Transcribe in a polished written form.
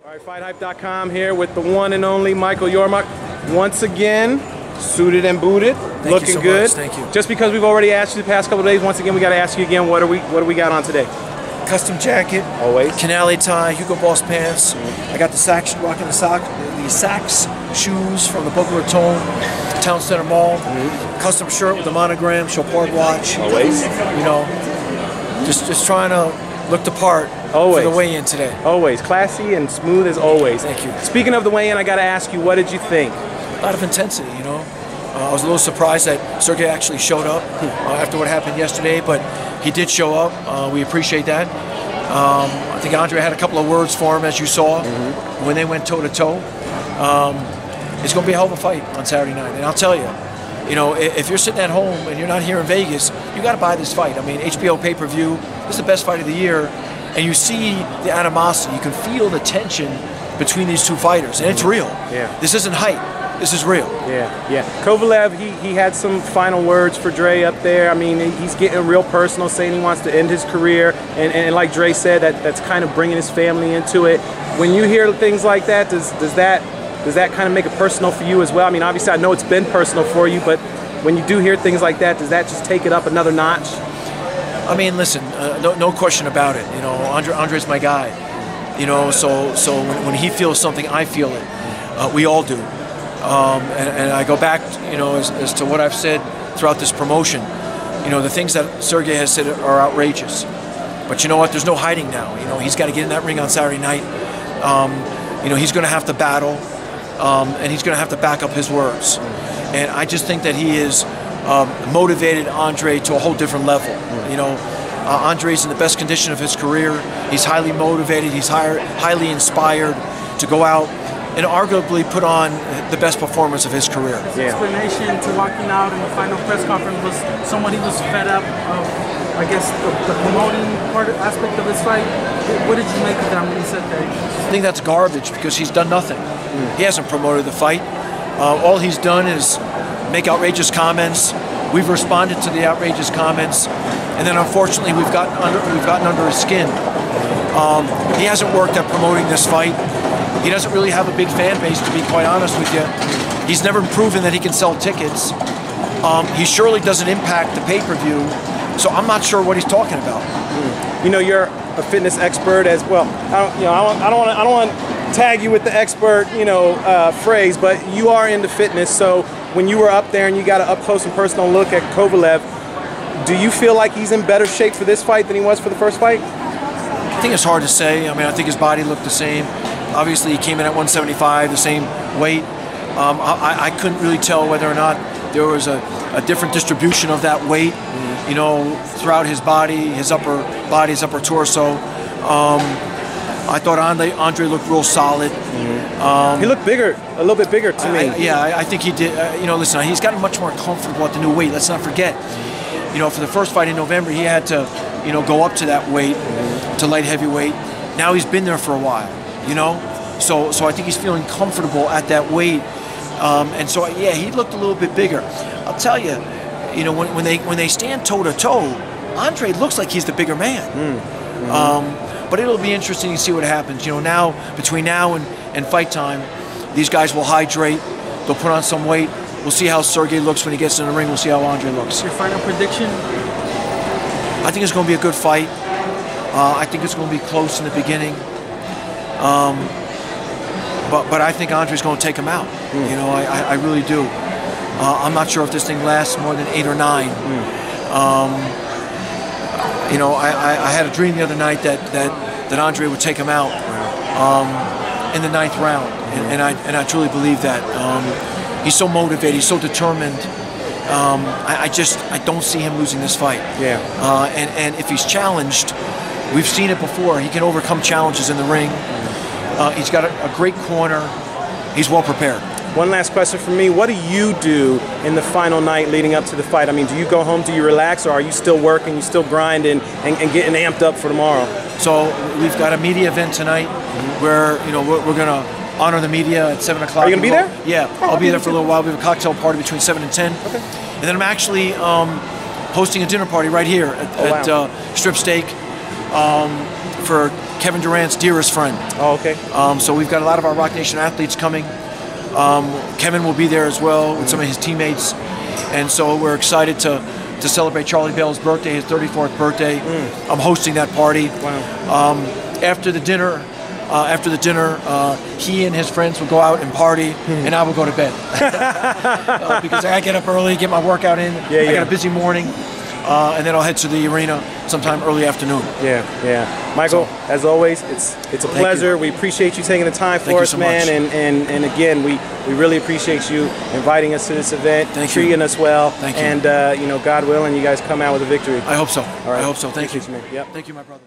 All right, FightHype.com here with the one and only Michael Yormark. Once again, suited and booted, looking so good. much. Thank you. Just because we've already asked you the past couple of days, once again, we got to ask you again, what do we got on today? Custom jacket, always. Canale tie, Hugo Boss pants. I got the Saks, rocking the Saks shoes from the Boca Raton Town Center Mall. Custom shirt with the monogram, Chopard watch. Always. You know, just trying to look the part. Always. For the weigh-in today. Always. Classy and smooth as always. Thank you. Speaking of the weigh-in, I got to ask you, what did you think? A lot of intensity, you know. I was a little surprised that Sergey actually showed up after what happened yesterday, but he did show up. We appreciate that. I think Andre had a couple of words for him, as you saw, when they went toe-to-toe. It's going to be a hell of a fight on Saturday night. And I'll tell you, you know, if you're sitting at home and you're not here in Vegas, you got to buy this fight. I mean, HBO pay-per-view, this is the best fight of the year. And you see the animosity, you can feel the tension between these two fighters, and it's real. Yeah. This isn't hype, this is real. Yeah. Kovalev, he had some final words for Dre up there. I mean, he's getting real personal, saying he wants to end his career, and like Dre said, that's kind of bringing his family into it. When you hear things like that, does that kind of make it personal for you as well? I mean, obviously I know it's been personal for you, but when you do hear things like that, does that just take it up another notch? I mean, listen, no question about it. You know, Andre's my guy. You know, so when he feels something, I feel it. We all do. And I go back, you know, as to what I've said throughout this promotion. You know, the things that Sergey has said are outrageous. But you know what? There's no hiding now. You know, he's got to get in that ring on Saturday night. You know, he's going to have to battle, and he's going to have to back up his words. And I just think that he is motivated Andre to a whole different level. You know, Andre's in the best condition of his career. He's highly motivated. He's highly inspired to go out and arguably put on the best performance of his career. His explanation to walking out in the final press conference was somebody was fed up of, I guess, the promoting aspect of his fight. What did you make of that when he said that? I think that's garbage because he's done nothing. He hasn't promoted the fight. All he's done is make outrageous comments. We've responded to the outrageous comments, and then unfortunately we've gotten under his skin. He hasn't worked at promoting this fight. He doesn't really have a big fan base, to be quite honest with you. He's never proven that he can sell tickets. He surely doesn't impact the pay-per-view, so I'm not sure what he's talking about. You know, you're a fitness expert as well. I don't want to tag you with the expert, you know, phrase, but you are into fitness. So when you were up there and you got an up close and personal look at Kovalev, do you feel like he's in better shape for this fight than he was for the first fight? I think it's hard to say. I mean, I think his body looked the same. Obviously, he came in at 175, the same weight. I couldn't really tell whether or not there was a different distribution of that weight, you know, throughout his body, his upper torso. I thought Andre looked real solid. He looked bigger, a little bit bigger to me. I think he did. You know, listen, he's gotten much more comfortable at the new weight. Let's not forget. You know, for the first fight in November, he had to, you know, go up to that weight, to light heavyweight. Now he's been there for a while, you know. So I think he's feeling comfortable at that weight. And so, yeah, he looked a little bit bigger. I'll tell you, you know, when they stand toe-to-toe, Andre looks like he's the bigger man. But it'll be interesting to see what happens. You know, now, between now and fight time, these guys will hydrate. They'll put on some weight. We'll see how Sergey looks when he gets in the ring. We'll see how Andre looks. Your final prediction? I think it's going to be a good fight. I think it's going to be close in the beginning. But I think Andre's going to take him out. You know, I really do. I'm not sure if this thing lasts more than 8 or 9. You know, I had a dream the other night that Andre would take him out in the 9th round, and I truly believe that. He's so motivated, he's so determined. I don't see him losing this fight. Yeah. And if he's challenged, we've seen it before. He can overcome challenges in the ring. He's got a great corner. He's well prepared. One last question from me. What do you do in the final night leading up to the fight? I mean, do you go home, do you relax, or are you still working, you still grinding and getting amped up for tomorrow? So we've got a media event tonight where, you know, we're going to honor the media at 7 o'clock. Are you going to be there? Yeah, I'll be there for a little while. We have a cocktail party between 7 and 10. Okay. And then I'm actually hosting a dinner party right here at Strip Steak for Kevin Durant's dearest friend. Oh, okay. So we've got a lot of our Rock Nation athletes coming. Kevin will be there as well with some of his teammates, and so we're excited to celebrate Charlie Bell's birthday, his 34th birthday. I'm hosting that party. Wow. After the dinner, he and his friends will go out and party, and I will go to bed because I get up early, get my workout in. I got a busy morning, and then I'll head to the arena sometime early afternoon. Yeah. Michael, as always, it's a pleasure. We appreciate you taking the time for us, man. And again, we really appreciate you inviting us to this event, treating us well. Thank you. And God willing, you guys come out with a victory. I hope so. All right. I hope so. Thank you. Man. Yep. Thank you, my brother.